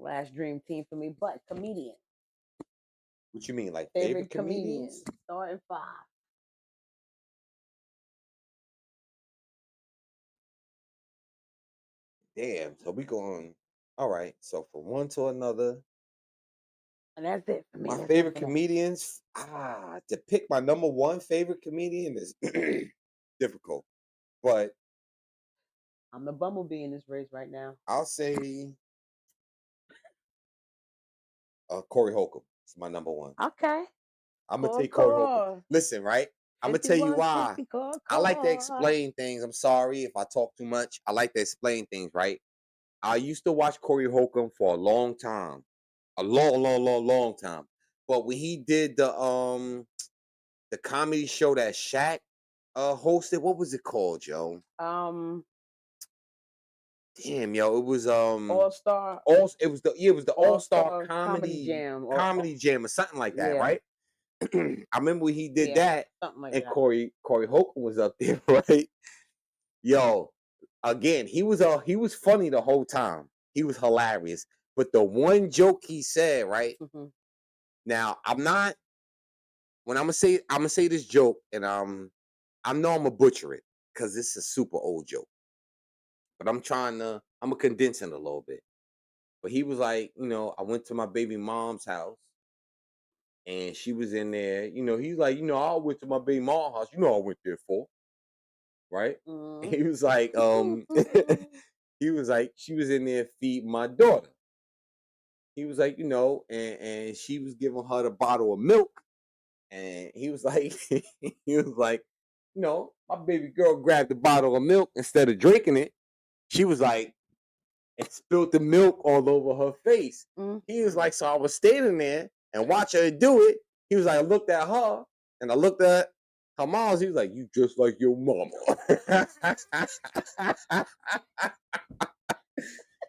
Last dream team for me, but comedian. What you mean, like Favorite favorite comedian. comedians? Starting 5. Damn. So we going. All right. So from one to another, And that's it for me. my That's it favorite for that. comedians. To pick my number one favorite comedian is difficult, but I'm the bumblebee in this race right now. I'll say Corey Holcomb is my number one. Okay. I'm gonna Core, take Corey Holcomb. core. Listen, right? I'm gonna tell you 51, why. 50, core, I like to core. explain things. I'm sorry if I talk too much. I like to explain things, right? I used to watch Corey Holcomb for a long time, a long time. But when he did the comedy show that Shaq hosted, what was it called, yo? Damn, yo, it was All-Star. it was the All-Star Comedy Jam. Comedy Jam or something like that, Yeah. right? I remember when he did Yeah, that, something like and that. Corey Holcomb was up there, right? Yo, again, he was funny the whole time. He was hilarious. But the one joke he said, right? Mhm. Now, I'm gonna say this joke, and I know I'm gonna butcher it because this is a super old joke. But I'm gonna condense it a little bit. But he was like, I went to my baby mom's house and she was in there. He's like, I went to my baby mom's house. I went there for, right? Mhm. He was like, he was like, she was in there feeding my daughter. He was like, and she was giving her the bottle of milk. And he was like, my baby girl grabbed the bottle of milk instead of drinking it. She was like, and spilled the milk all over her face. Mhm. He was like, so I was standing there and watch her do it. He was like, I looked at her and I looked at her mom's. He was like, you just like your mama.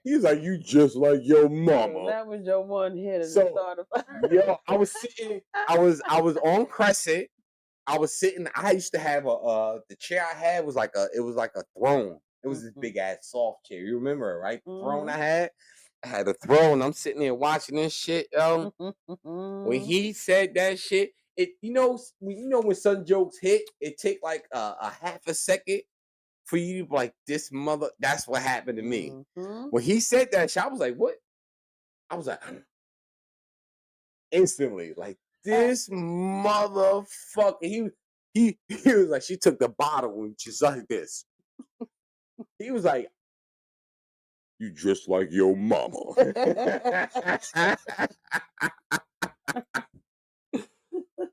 He was like, you just like your mama. That was your one hit at So, the start of yo, I was sitting, I was on Crescent. I was sitting, I used to have the chair I had was like a throne. It was this big ass soft chair. You remember it, right? The throne I had a throne. I'm sitting there watching this shit. When he said that shit, when some jokes hit, it take like a half a second for you to be like, this mother. That's what happened to me. When he said that shit, I was like, what? I was like, instantly, like, this motherfucker. He was like, she took the bottle and she's like this. He was like, you just like your mama.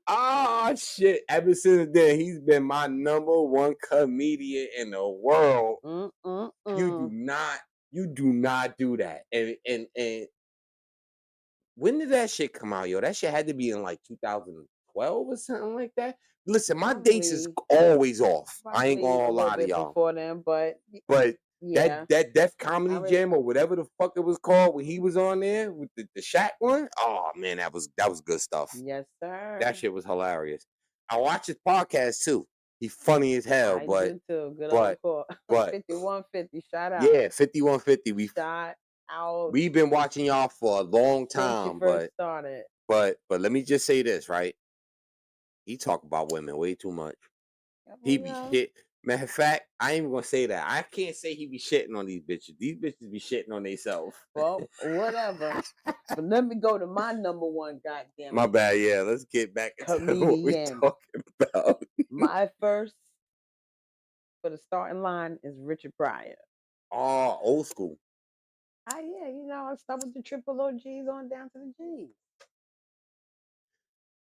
Ah, shit. Ever since then, he's been my number one comedian in the world. You do not do that. And when did that shit come out, yo? That shit had to be in like 2012 or something like that. Listen, my dates is always off. I ain't gonna lie to y'all. Before then, but yeah. that Def Comedy Jam or whatever the fuck it was called when he was on there with the Shaq one. Oh man, that was good stuff. Yes, sir. That shit was hilarious. I watch his podcast too. He's funny as hell, I but do too. Good but old but 5150. Shout out. yeah, 5150. Shout out. We've been watching y'all for a long time, Since you first started. but let me just say this, right? He talk about women way too much. He be shit. Matter of fact, I ain't even gonna say that. I can't say he be shitting on these bitches. These bitches be shitting on themselves. Well, whatever. But let me go to my number one, goddamn. My bad. Yeah, let's get back into what we're talking about. My first for the starting line is Richard Pryor. Oh, old school. Ah, yeah, I start with the triple OGs on down to the G's.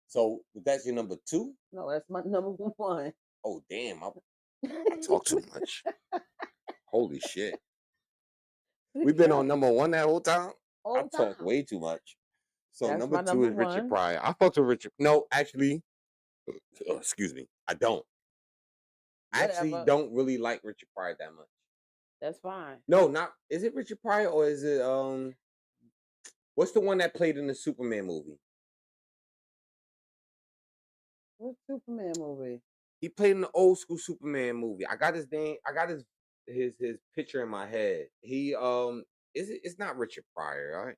So that's your number 2? No, that's my number 1. Oh damn, I talk too much. Holy shit. We've been on number 1 that whole time? I talk way too much. So that's number 2 is Richard Pryor. I fucked with Richard. No, actually, excuse me. I don't. I actually don't really like Richard Pryor that much. That's fine. No, is it Richard Pryor or is it what's the one that played in the Superman movie? What Superman movie? He played in the old school Superman movie. I got his name. I got his picture in my head. He it's not Richard Pryor, right?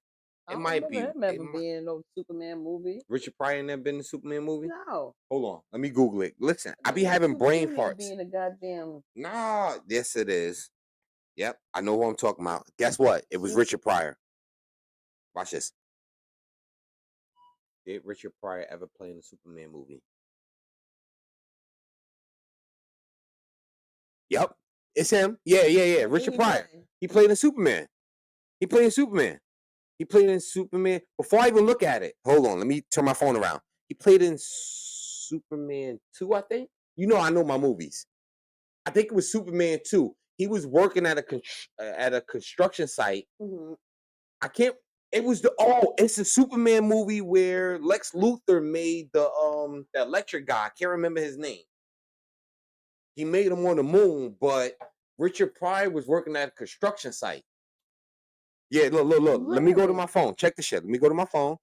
I It don't might remember be. him ever being in no Superman movie. Richard Pryor never been in a Superman movie? No. Hold on. Let me Google it. Listen, I be It's having too brain Junior farts. being a goddamn. Nah, yes it is. Yep, I know who I'm talking about. Guess what? It was Richard Pryor. Watch this. Did Richard Pryor ever play in a Superman movie? Yep, it's him. Yeah. Richard Pryor. He played in Superman. He played in Superman. He played in Superman. Before I even look at it, hold on. Let me turn my phone around. He played in Superman 2, I think. You know, I know my movies. I think it was Superman 2. He was working at a construction site. Mm-hmm. I can't. It was it's a Superman movie where Lex Luthor made the electric guy. I can't remember his name. He made him on the moon, but Richard Pryor was working at a construction site. Yeah, look. Really? Let me go to my phone. Check the shit. Let me go to my phone.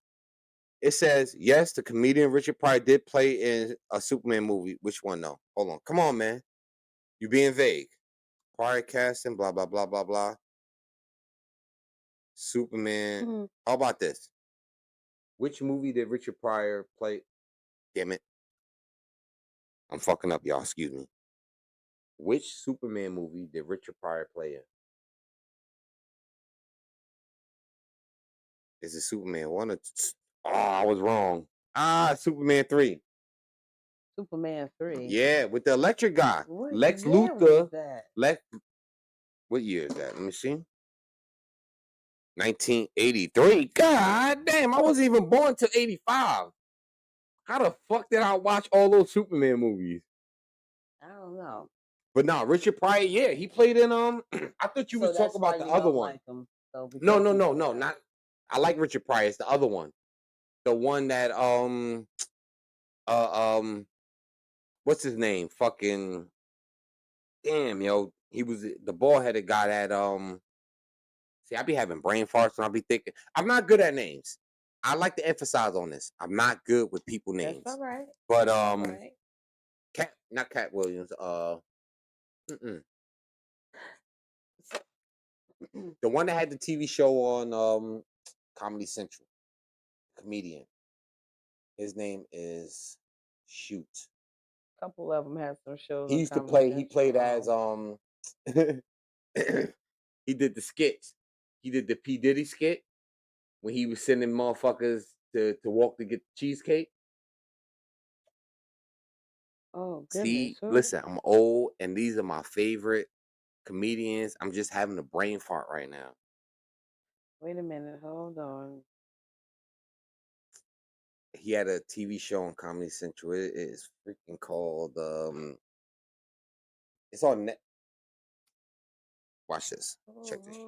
It says, yes, the comedian Richard Pryor did play in a Superman movie. Which one, though? Hold on. Come on, man. You being vague. Pryor casting, blah, blah, blah, blah, blah. Superman. Mm-hmm. How about this? Which movie did Richard Pryor play? Damn it. I'm fucking up, y'all. Excuse me. Which Superman movie did Richard Pryor play in? Is it Superman 1 or 2? Oh, I was wrong. Superman 3. Superman 3. Yeah, with the electric guy. Lex Luthor. What year is that? Let me see. 1983. God damn, I wasn't even born till 85. How the fuck did I watch all those Superman movies? I don't know. But no, Richard Pryor, yeah, he played in I thought you was talking about the other one. Like him, so no, not. I like Richard Pryor. It's the other one, the one that what's his name? Fucking damn, yo, he was the bald-headed guy that See, I be having brain farts and I be thinking I'm not good at names. I like to emphasize on this. I'm not good with people names. That's all right. But not Cat Williams. The one that had the TV show on Comedy Central, comedian. His name is shoot. A couple of them had some shows. He used to play. He played as he did the skits. He did the P Diddy skit when he was sending motherfuckers to walk to get the cheesecake. Oh, goodness. See, listen, I'm old, and these are my favorite comedians. I'm just having a brain fart right now. Wait a minute, hold on. He had a TV show on Comedy Central. It is freaking called it's on net. Watch this. Check this shit.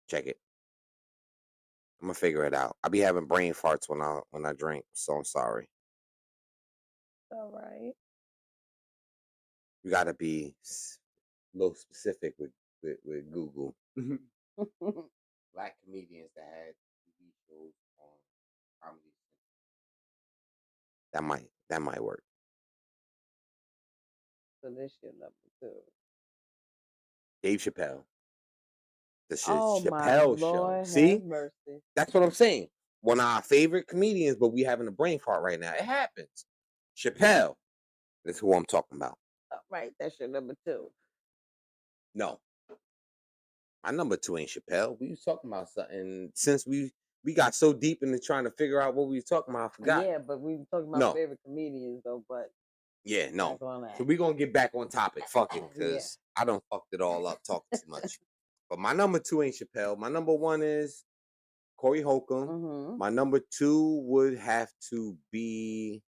Check it. I'm gonna figure it out. I be having brain farts when I drink, so I'm sorry. All right. You gotta be a little specific with Google. Black comedians that had TV shows on Comedy Central. That might work. So this your number 2. Dave Chappelle. The Chappelle show. See? Mercy. That's what I'm saying. One of our favorite comedians, but we having a brain fart right now. It happens. Chappelle. That's who I'm talking about. All right, that's your number 2. No. My number 2 ain't Chappelle. We was talking about something since we got so deep into trying to figure out what we was talking about. I forgot. Yeah, but we were talking about favorite comedians though, but yeah, no. So we're gonna get back on topic. Fuck it, because I done fucked it all up talking too much. But my number 2 ain't Chappelle. My number 1 is Corey Holcomb. Mm-hmm. My number 2 would have to be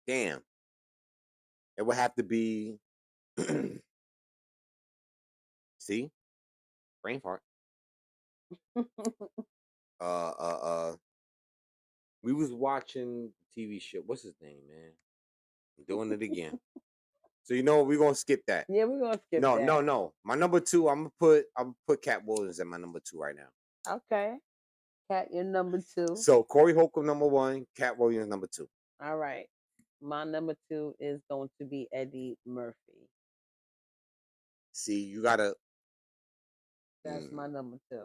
damn. It would have to be see? Brain fart. We was watching TV show. What's his name, man? I'm doing it again. So you know we're gonna skip that. Yeah, we're gonna skip that. No. My number 2, I'm gonna put Cat Williams at my number 2 right now. Okay. Cat, your number 2. So Corey Holcomb number 1, Cat Williams number 2. All right. My number 2 is going to be Eddie Murphy. See, you gotta That's my number 2.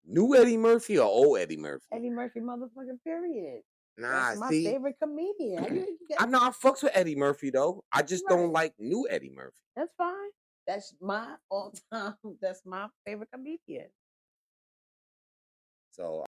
new Eddie Murphy or old Eddie Murphy. Eddie Murphy, motherfucking period. Nah, That's my see, favorite comedian. How you I know I fucks with Eddie Murphy though. I just don't Right. like new Eddie Murphy. That's fine. That's my all time. That's my favorite comedian. So